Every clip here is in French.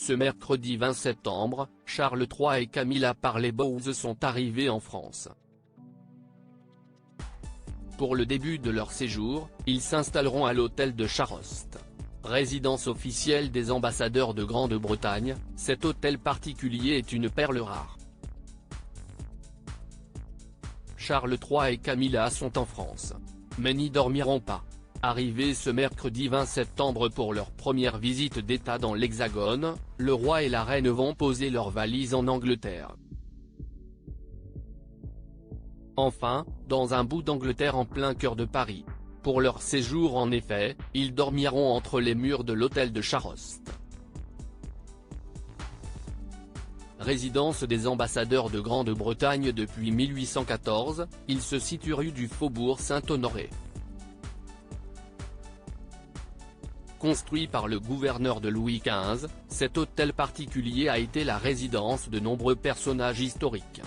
Ce mercredi 20 septembre, Charles III et Camilla Parley-Bowles sont arrivés en France. Pour le début de leur séjour, ils s'installeront à l'hôtel de Charost. Résidence officielle des ambassadeurs de Grande-Bretagne, cet hôtel particulier est une perle rare. Charles III et Camilla sont en France. Mais n'y dormiront pas. Arrivés ce mercredi 20 septembre pour leur première visite d'État dans l'Hexagone, le roi et la reine vont poser leurs valises en Angleterre. Enfin, dans un bout d'Angleterre en plein cœur de Paris. Pour leur séjour en effet, ils dormiront entre les murs de l'hôtel de Charost. Résidence des ambassadeurs de Grande-Bretagne depuis 1814, il se situe rue du Faubourg Saint-Honoré. Construit par le gouverneur de Louis XV, cet hôtel particulier a été la résidence de nombreux personnages historiques.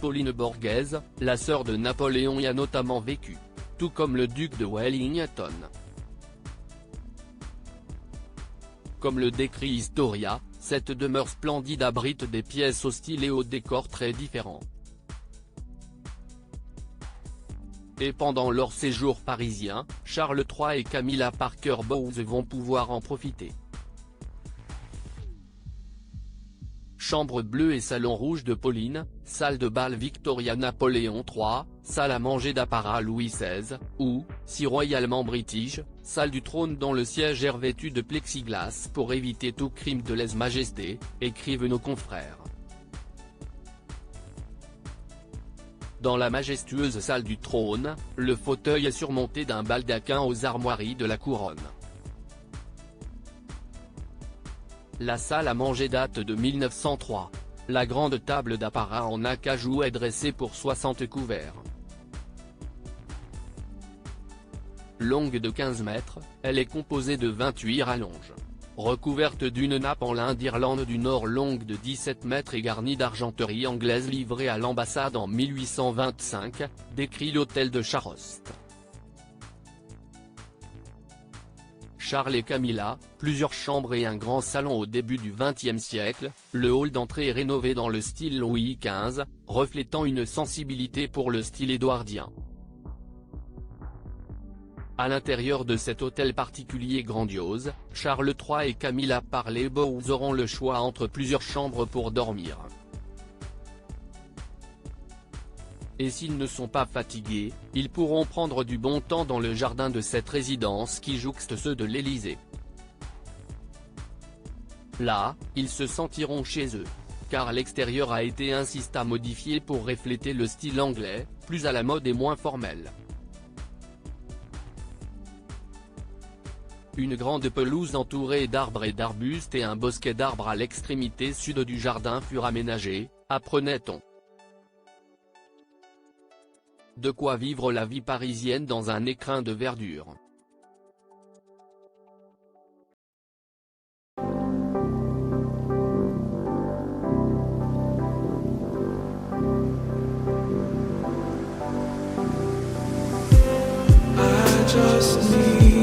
Pauline Borghese, la sœur de Napoléon y a notamment vécu. Tout comme le duc de Wellington. Comme le décrit Historia, cette demeure splendide abrite des pièces au style et au décor très différents. Et pendant leur séjour parisien, Charles III et Camilla Parker-Bowles vont pouvoir en profiter. Chambre bleue et salon rouge de Pauline, salle de bal Victoria Napoléon III, salle à manger d'apparat Louis XVI, ou, si royalement british, salle du trône dont le siège est revêtu de plexiglas pour éviter tout crime de lèse-majesté, écrivent nos confrères. Dans la majestueuse salle du trône, le fauteuil est surmonté d'un baldaquin aux armoiries de la couronne. La salle à manger date de 1903. La grande table d'apparat en acajou est dressée pour 60 couverts. Longue de 15 mètres, elle est composée de 28 rallonges. Recouverte d'une nappe en lin d'Irlande du Nord longue de 17 mètres et garnie d'argenterie anglaise livrée à l'ambassade en 1825, décrit l'hôtel de Charost. Charles et Camilla, plusieurs chambres et un grand salon au début du XXe siècle, le hall d'entrée est rénové dans le style Louis XV, reflétant une sensibilité pour le style édouardien. À l'intérieur de cet hôtel particulier grandiose, Charles III et Camilla Parley-Bowles auront le choix entre plusieurs chambres pour dormir. Et s'ils ne sont pas fatigués, ils pourront prendre du bon temps dans le jardin de cette résidence qui jouxte ceux de l'Élysée. Là, ils se sentiront chez eux. Car l'extérieur a été insista modifié pour refléter le style anglais, plus à la mode et moins formel. Une grande pelouse entourée d'arbres et d'arbustes et un bosquet d'arbres à l'extrémité sud du jardin furent aménagés, apprenait-on. De quoi vivre la vie parisienne dans un écrin de verdure. I just need